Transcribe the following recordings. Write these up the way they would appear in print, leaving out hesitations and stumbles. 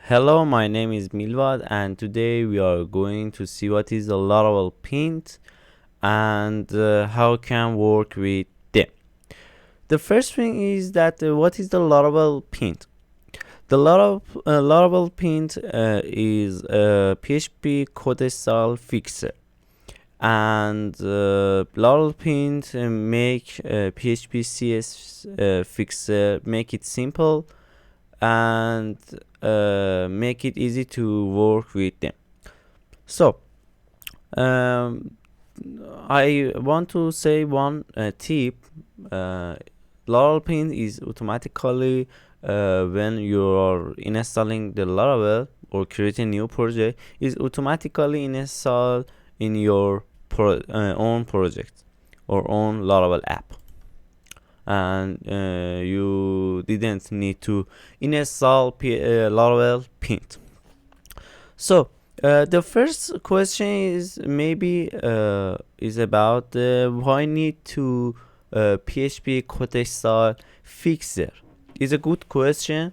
Hello, my name is Milvad, and today we are going to see what is the Laravel-Pint and how can work with them. The first thing is that what is the Laravel-Pint? The Laravel-Pint is a PHP code style fixer, and Laravel-Pint make PHP CS fixer, make it simple and make it easy to work with them. So um, I want to say one tip. Laravel-Pint is automatically when you are installing the Laravel or creating a new project, is automatically installed in your own project or own Laravel app, and you didn't need to install Laravel-Pint. So the first question is maybe is about why need to PHP code style fixer. Is a good question.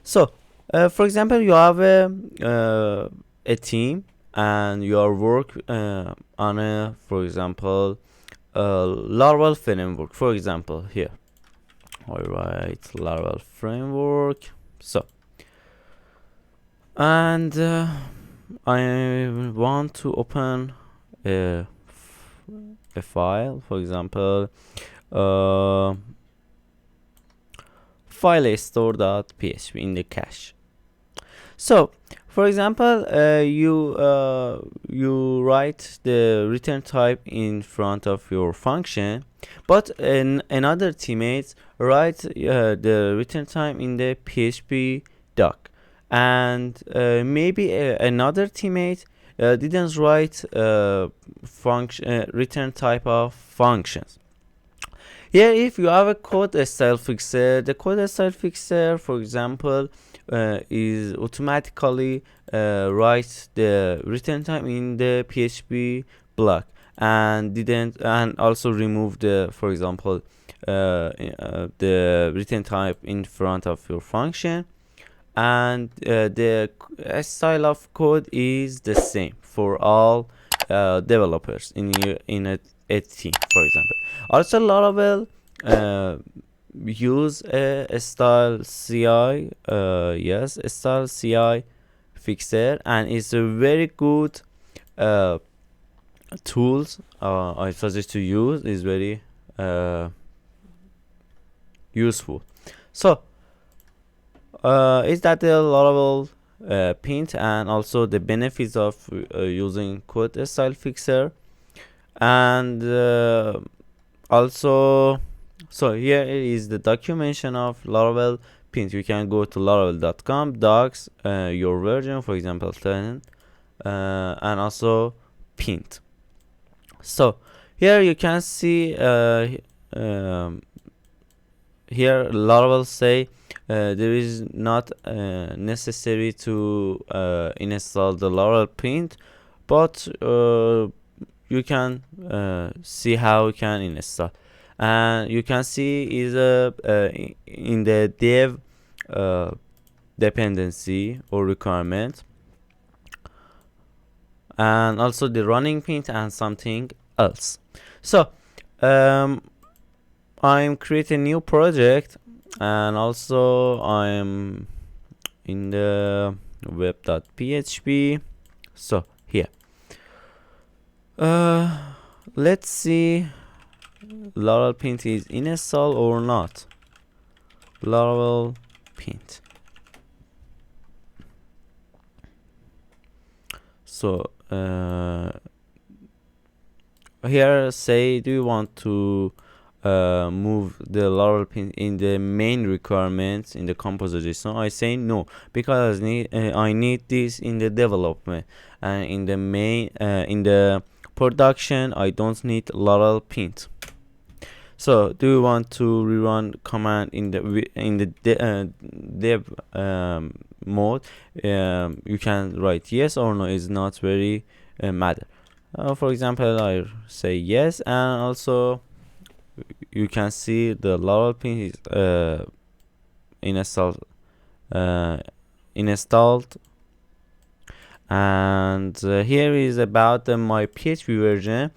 So for example, you have a team and you are work on a, for example, Laravel framework. For example, here I write Laravel framework. So and I want to open a file, for example, file store.php in the cache. So for example, you write the return type in front of your function, but another teammate writes the return type in the PHP doc, and maybe another teammate didn't write function return type of functions. Here, if you have a code style fixer, the code style fixer, for example, is automatically write the return time in the PHP block and also remove the, for example, the return type in front of your function, and the style of code is the same for all developers in a team, for example. Also, Laravel use a style CI, yes, a style CI fixer, and it's a very good tools. I suggest to use, is very useful. So is that the Laravel Pint and also the benefits of using code style fixer, and also, so here is the documentation of Laravel Pint. You can go to laravel.com docs, your version, for example 10, and also Pint. So here you can see here Laravel say there is not necessary to install the Laravel-Pint, but you can see how you can install, and you can see is in the dev dependency or requirement, and also the running Pint and something else. So I'm creating a new project, and also I'm in the web.php. So here let's see Laravel-Pint is installed or not. Laravel-Pint. So here say, do you want to move the Laravel-Pint in the main requirements in the composition? I say no, because I need this in the development, and in the main in the production I don't need Laravel-Pint. So do you want to rerun command in the dev mode? You can write yes or no, is not very matter. For example, I say yes, and also you can see the Laravel-Pint is installed installed. And here is about my PHP version.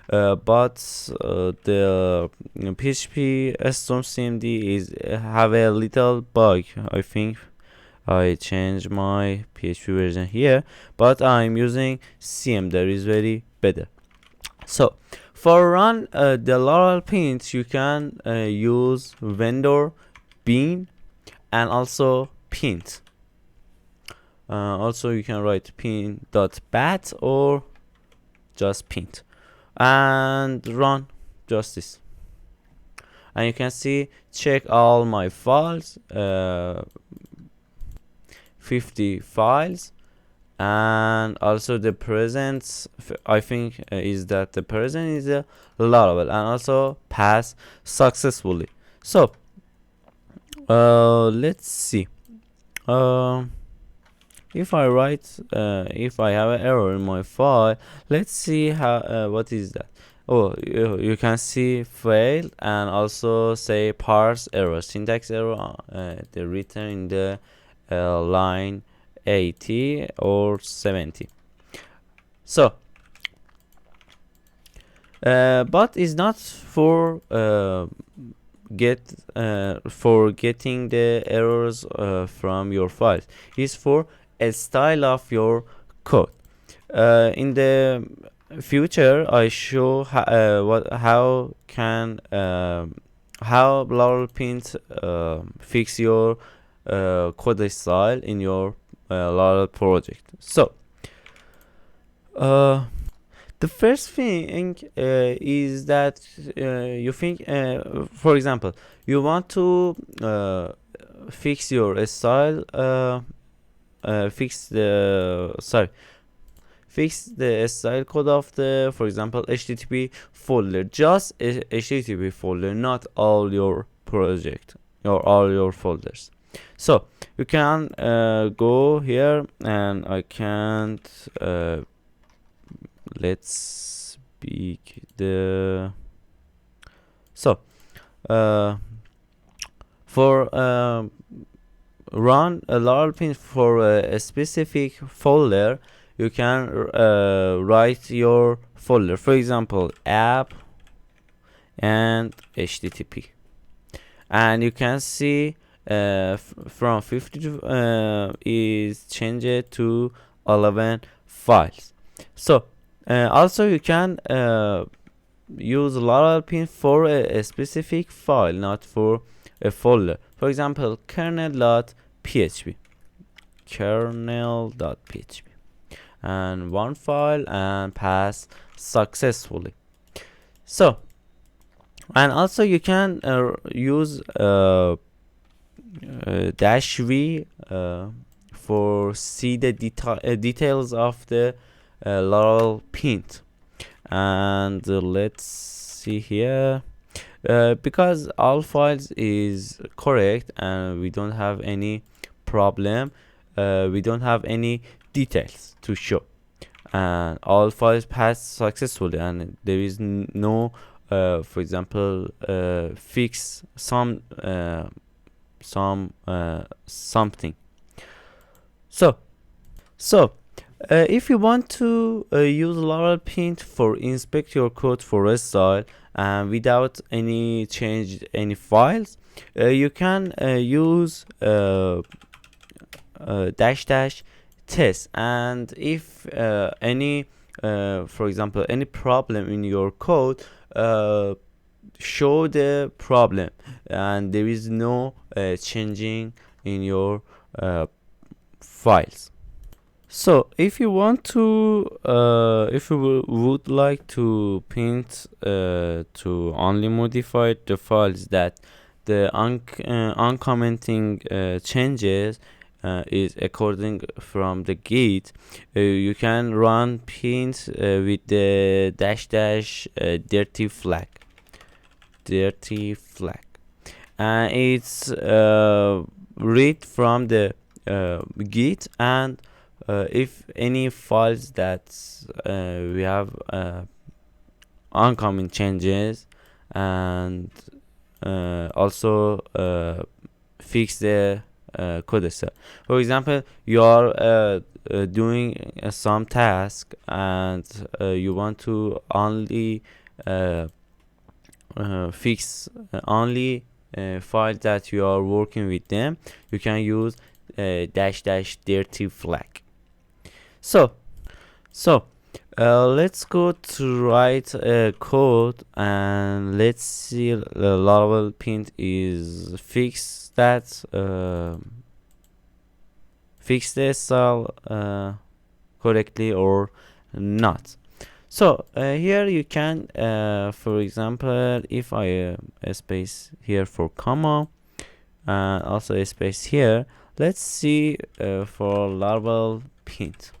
But the PHP Storm CMD is have a little bug. I think I changed my PHP version here, but I'm using CM that is very better. So for run the Laravel-Pint, you can use vendor bean and also pint. Also you can write pint.bat or just pint and run just this, and you can see check all my files, 50 files, and also the present I think is that the present is a Laravel and also pass successfully. So let's see, if I write if I have an error in my file, let's see how what is that. Oh, you can see fail and also say parse error, syntax error, the written in the line 80 or 70. So but it's not for for getting the errors from your files. It's for a style of your code. In the future I show how Laravel-Pint fix your code style in your Laravel project. So the first thing is that you think, for example, you want to fix your style, fix the style code of the, for example, HTTP folder, just HTTP folder, not all your project or all your folders. So you can go here, and I can't let's speak the so for run a Laravel-Pint for a specific folder, you can write your folder, for example app and HTTP, and you can see from 50 to is changed to 11 files. So also you can use Laravel-Pint for a specific file, not for a folder. For example, kernel.php, and one file and pass successfully. So, and also you can use dash v for see the details of the Laravel-Pint. And let's see here, because all files is correct and we don't have any problem, we don't have any details to show, and all files passed successfully, and there is no for example fix something. So if you want to use Laravel-Pint for inspect your code for a style and without any change any files, you can use dash test, and if any for example any problem in your code, show the problem and there is no changing in your files. So if you want to if you would like to paint to only modify the files that the uncommenting changes is according from the git, you can run paint with the dash dirty flag, and it's read from the git, and if any files that we have uncommon changes, and also fix the code cell. For example, you are doing some task, and you want to only fix only file that you are working with them. You can use dash dash dirty flag. So let's go to write a code, and let's see the Laravel-Pint is fix that fix the cell correctly or not. So here you can for example, if I a space here for comma and also a space here, let's see for Laravel-Pint.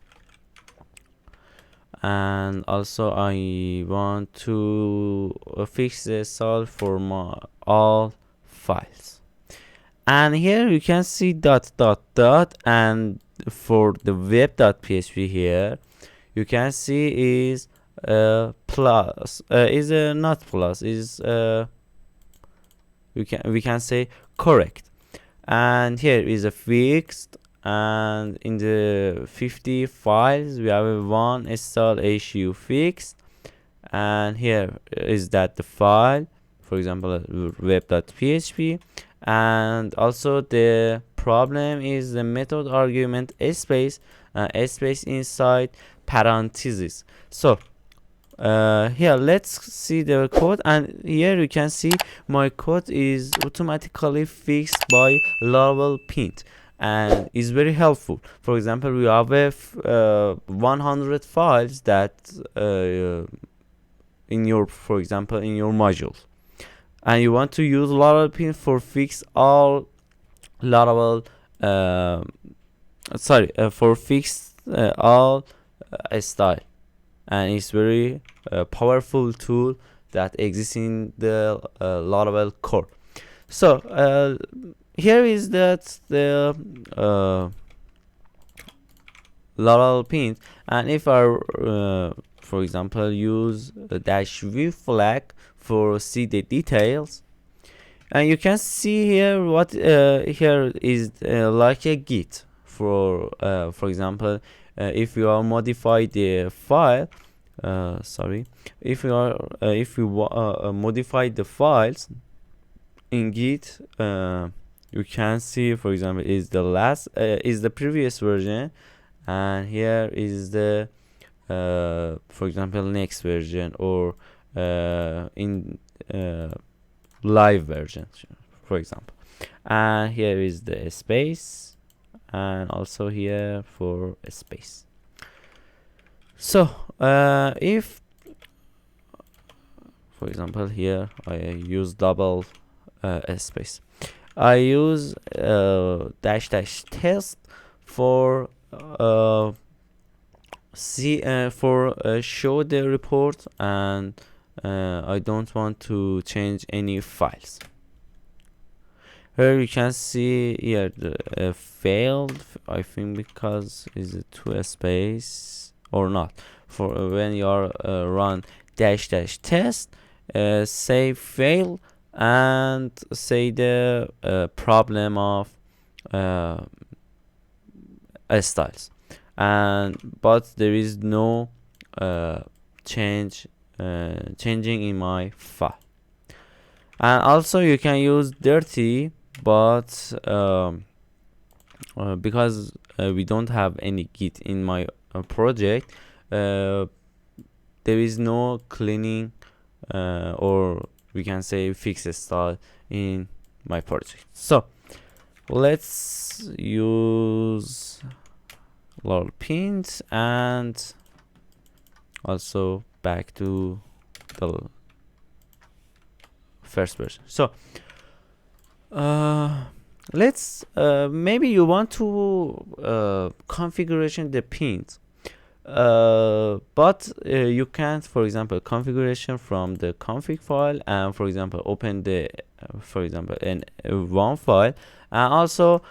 And also I want to fix the cell for my all files, and here you can see dot dot dot, and for the web.php here you can see is plus is not plus, is we can say correct, and here is a fixed, and in the 50 files we have a one install issue fixed, and here is that the file, for example web.php, and also the problem is the method argument space inside parentheses. So here let's see the code, and here you can see my code is automatically fixed by Laravel-Pint and is very helpful. For example, we have 100 files that in your, for example, in your modules, and you want to use Laravel-Pint for fix all Laravel for fix all style, and it's very powerful tool that exists in the Laravel core. So here is that the Laravel-Pint, and if I for example use a dash view flag for see the details, and you can see here what here is like a git for example, if you are modify the file, if you modify the files in git, you can see, for example, is the last is the previous version, and here is the for example next version, or in live version, for example, and here is the space, and also here for a space. So if for example here I use double space, I use dash dash test for show the report, and I don't want to change any files. Here you can see here the failed, I think, because is it to a space or not. For when you are run dash dash test, say fail, and say the problem of styles, and but there is no changing in my file. And also you can use dirty, but because we don't have any git in my project, there is no cleaning or we can say fix style in my project. So let's use Laravel-Pint, and also back to the first version. So let's maybe you want to configuration the pins, but you can't, for example, configuration from the config file, and for example open the for example one file, and also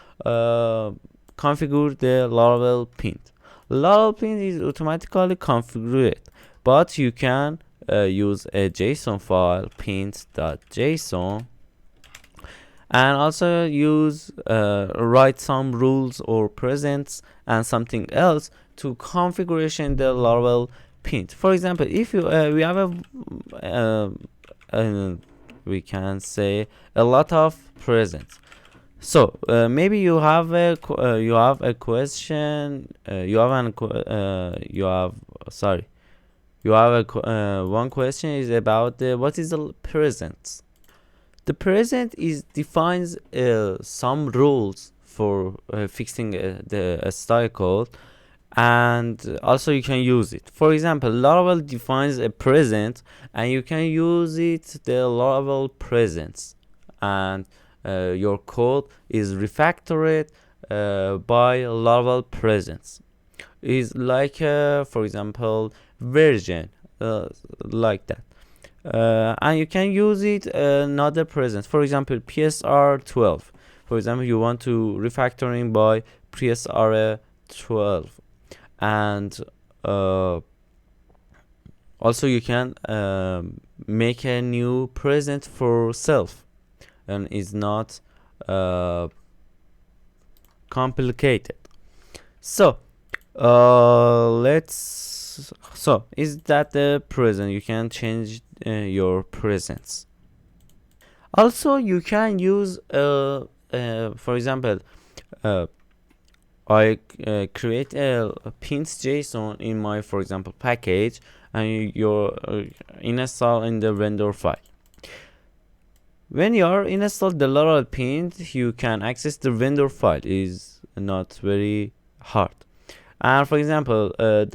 configure the Laravel-Pint. Laravel-Pint is automatically configured, but you can use a JSON file, pint.json, and also use write some rules or presents and something else to configuration the Laravel-Pint. For example, if you we have a we can say a lot of presents. So maybe you have a question. You have one question is about what is the present. The present is defines some rules for fixing the style code, and also you can use it. For example, Laravel defines a present, and you can use it the Laravel presents, and your code is refactored by Laravel presents. Is like for example version, like that. And you can use it another present. For example, PSR 12. For example, you want to refactoring by PSR 12, and also you can make a new present for self, and it's not complicated. So is that the present? You can change your presence. Also, you can use for example, I create a pins JSON in my, for example, package, and you're install in the vendor file. When you are install the Laravel-Pint, you can access the vendor file. Is not very hard. And for example, your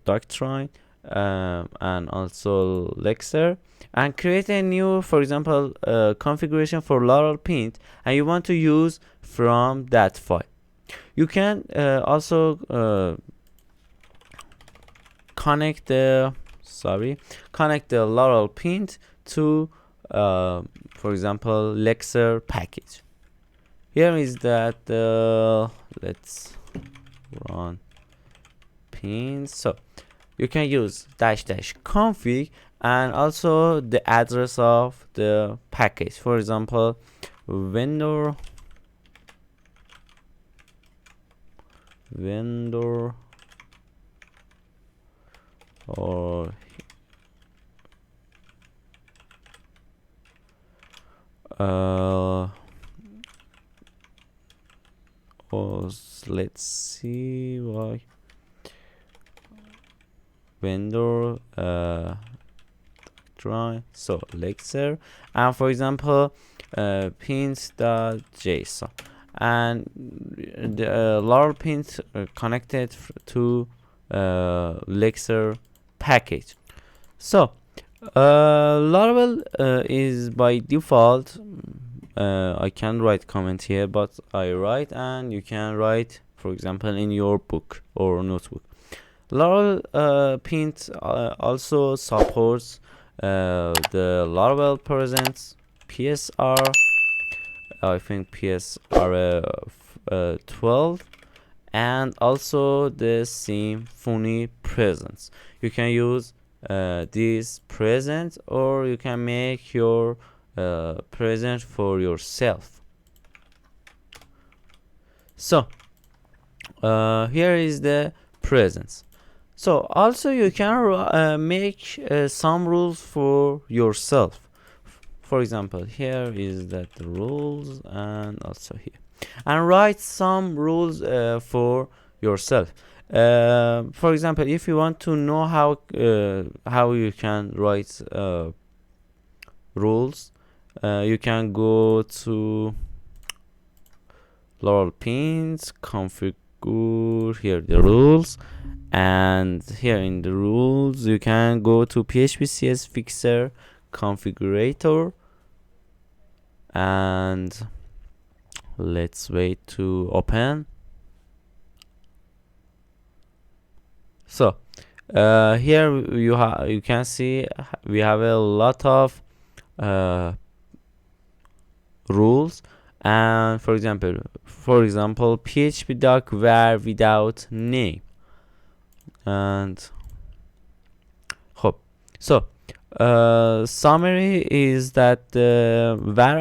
doctrine, and also Lexer, and create a new, for example, configuration for Laravel-Pint, and you want to use from that file. You can also connect the Laravel-Pint to for example Lexer package. Here is that let's run pin. So you can use --config and also the address of the package. For example, vendor or let's see why vendor try so Lexer, and for example pins.json, and the Laravel-Pint connected to Lexer package. So Laravel is by default, I can write comment here, but I write, and you can write, for example, in your book or notebook. Laravel-Pint also supports the Laravel presents PSR, I think PSR 12, and also the Symfony presents. You can use these presents, or you can make your present for yourself. So here is the presents. So also you can make some rules for yourself. For example, here is that the rules, and also here, and write some rules for yourself. For example, if you want to know how you can write rules, you can go to Laravel-Pint, configure here the rules, and here in the rules you can go to PHP CS fixer configurator, and let's wait to open. So here you can see we have a lot of rules, and for example php doc var without name, and hope. So Summary is that the var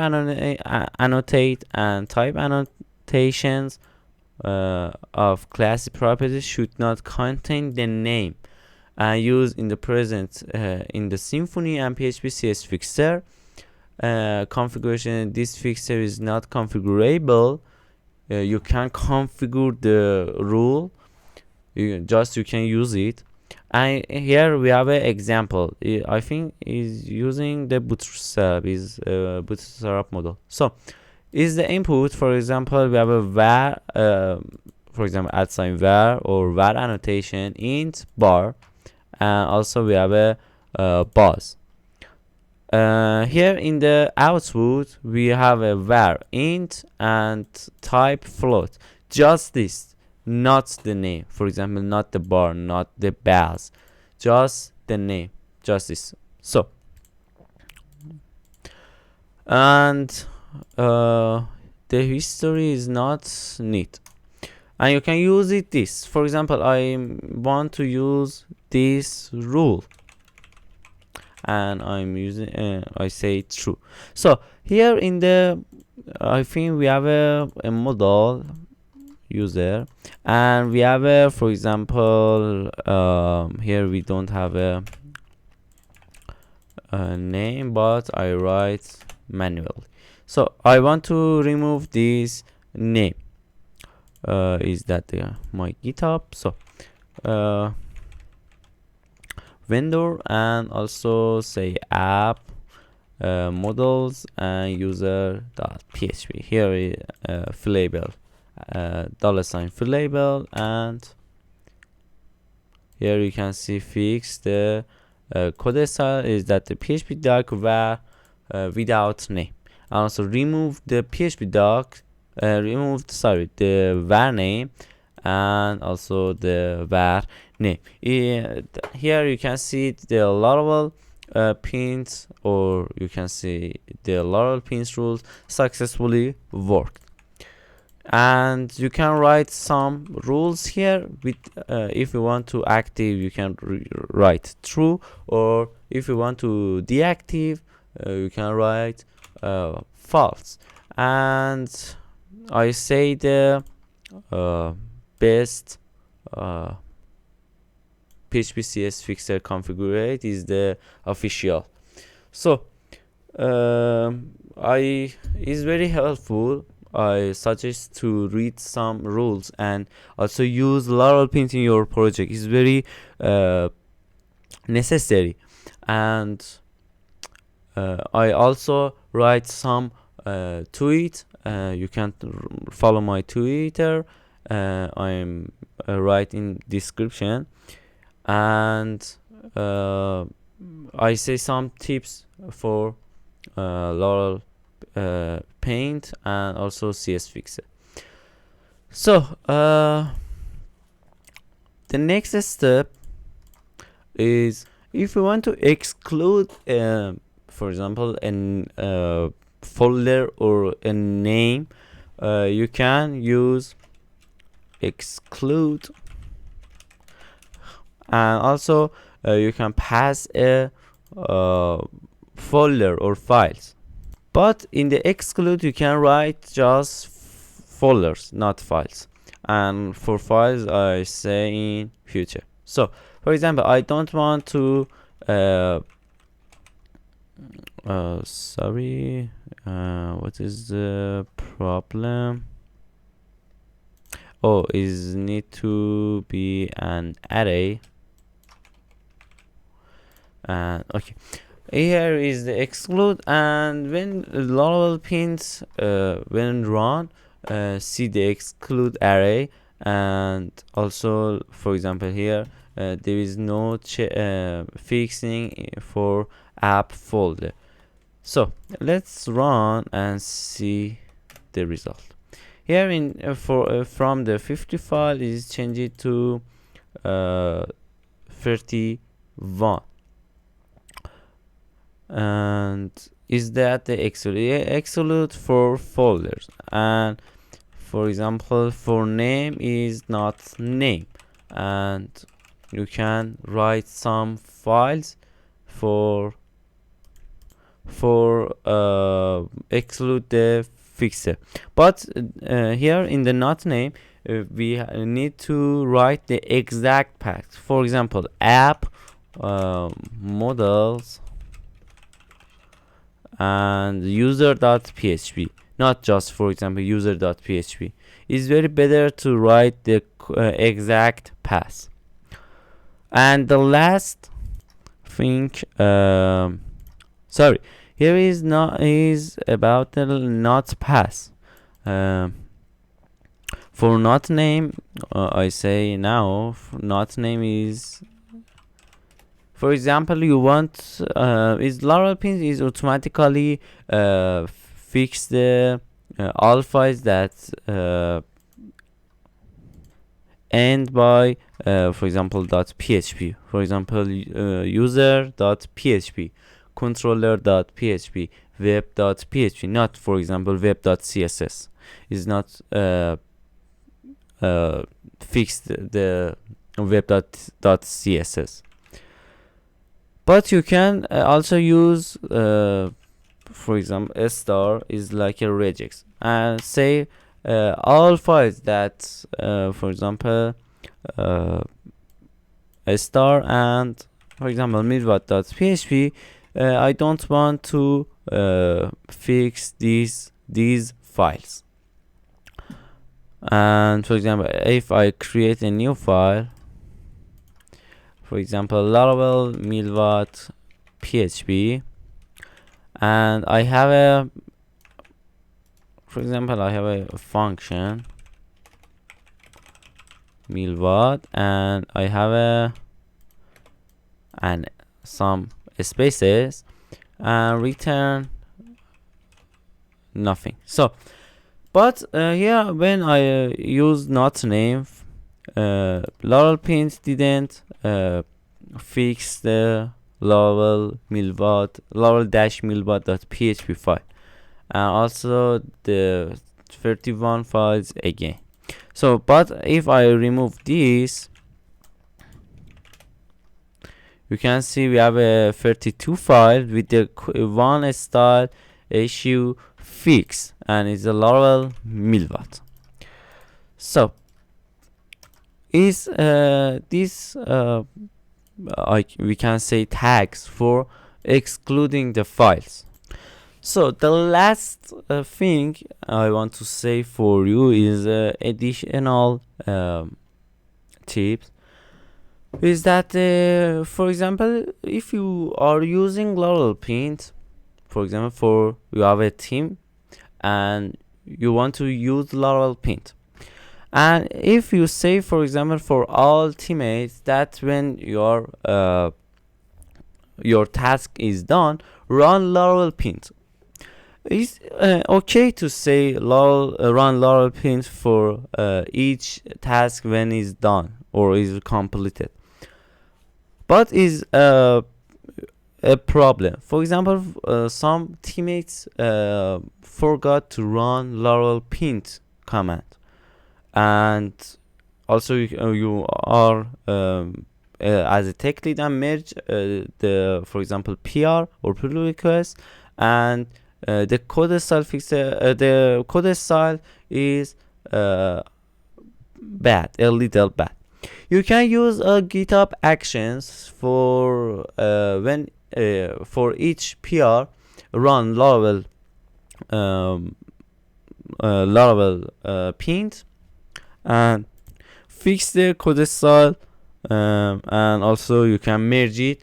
annotate and type annotations of class properties should not contain the name used in the present in the Symfony and PHP CS fixer configuration. This fixer is not configurable. You can configure the rule, you can use it. And here we have an example. I think is using the bootstrap model. So is the input, for example, we have a var, for example, @ var or var annotation int bar, and also we have a buzz. Here in the output we have a var int and type float. Just this, not the name. For example, not the bar, not the buzz, just the name, just this. So and the history is not neat, and you can use it this. For example, I want to use this rule and I'm using I say true. So here in the I think we have a model user, and we have a, for example, here we don't have a name, but I write manually. So I want to remove this name. Is that my GitHub? So vendor, and also say app models and user.php. Here is fillable, $fillable, and here you can see fix the code style is that the PHP doc var without name. And also remove the PHP doc, the var name, and also the var name. Here you can see the Laravel-Pint, or you can see the Laravel-Pint rules successfully worked. And you can write some rules here with if you want to active, you can write true, or if you want to deactive, you can write false. And I say the best PHP CS fixer configurate is the official. So is very helpful. I suggest to read some rules and also use Laravel-Pint in your project. It's very necessary. And I also write some tweet. You can follow my Twitter. I'm right in description, and I say some tips for Laravel Paint and also CS Fixer. So the next step is if you want to exclude for example a folder or a name, you can use exclude, and also you can pass a folder or files. But in the exclude you can write just folders, not files. And for files I say in future. So for example, I don't want to sorry, what is the problem? Oh, is need to be an array. And okay, here is the exclude, and when Laravel-Pint when run, see the exclude array, and also for example here there is no fixing for app folder. So let's run and see the result. Here in from the 50 file is changed to 31, and is that the exclude for folders. And for example, for name is not name, and you can write some files for for exclude the fixer. But here in the not name, we need to write the exact path. For example, app models and user.php, not just for example user.php. It's very better to write the exact path. And the last thing, sorry, here is about the not path. For not name, I say now not name is, for example, you want is Laravel-Pint is automatically fix the all files that end by for example .php, for example user.php, controller.php, web.php, not for example web.css is not fixed the web.css. But you can also use for example a star is like a regex and say all files that for example a star and for example milvat.php, I don't want to fix these files. And for example, if I create a new file, for example Laravel milvat php, and I have a, for example I have a function milvat, and I have and some spaces and return nothing. So but here when I use not name, Laravel-Pint didn't fix the Laravel-milvat.php file, and also the 31 files again. So but if I remove this, you can see we have a 32 file with the one style issue fix, and it's a Laravel milvat. So is this we can say tags for excluding the files. So the last thing I want to say for you is additional tips, is that for example if you are using Laravel-Pint, for example for you have a team and you want to use Laravel-Pint, and if you say for example for all teammates that when your task is done, run Laravel-Pint, it's okay to say run Laravel-Pint for each task when it's done or is completed, but is a problem. For example, some teammates forgot to run Laravel-Pint command, and also you are as a tech lead and merge the for example PR or pull request, and the code style fixer, the code style is bad, a little bad. You can use GitHub actions for when for each PR run Laravel Pint and fix the code style, and also you can merge it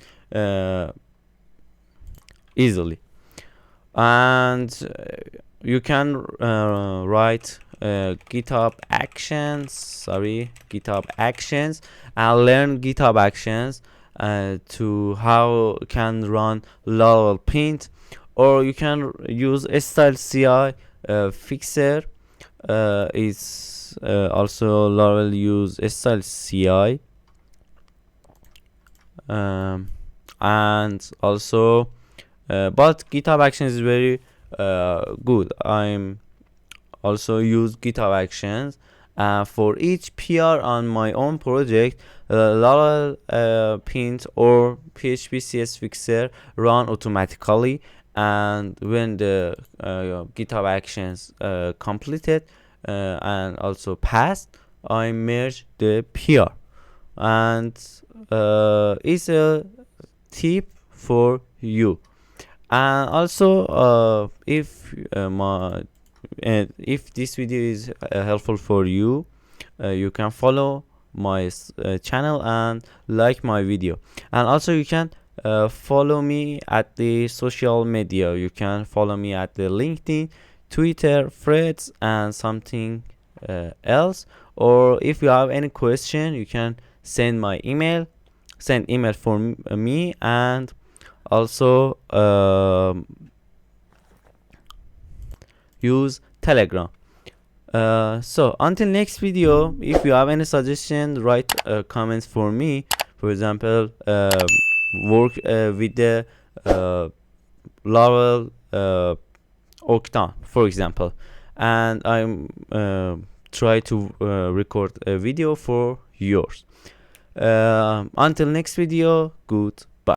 easily, and you can write GitHub actions and learn GitHub actions to how can run Laravel-Pint, or you can use a style CI fixer. It's also Laravel use a style CI, and also but GitHub actions is very good. I'm also use GitHub actions for each PR on my own project. Laravel Pint or PHP CS fixer run automatically, and when the GitHub actions completed and also passed, I merge the PR. And it's a tip for you. And also if this video is helpful for you, you can follow my channel and like my video. And also you can follow me at the social media. You can follow me at the LinkedIn, Twitter, Threads, and something else. Or if you have any question, you can send email for me. And also use Telegram. So until next video, if you have any suggestion, write comments for me. For example, work with the Laravel Octane, for example, and I'm try to record a video for yours. Until next video, goodbye.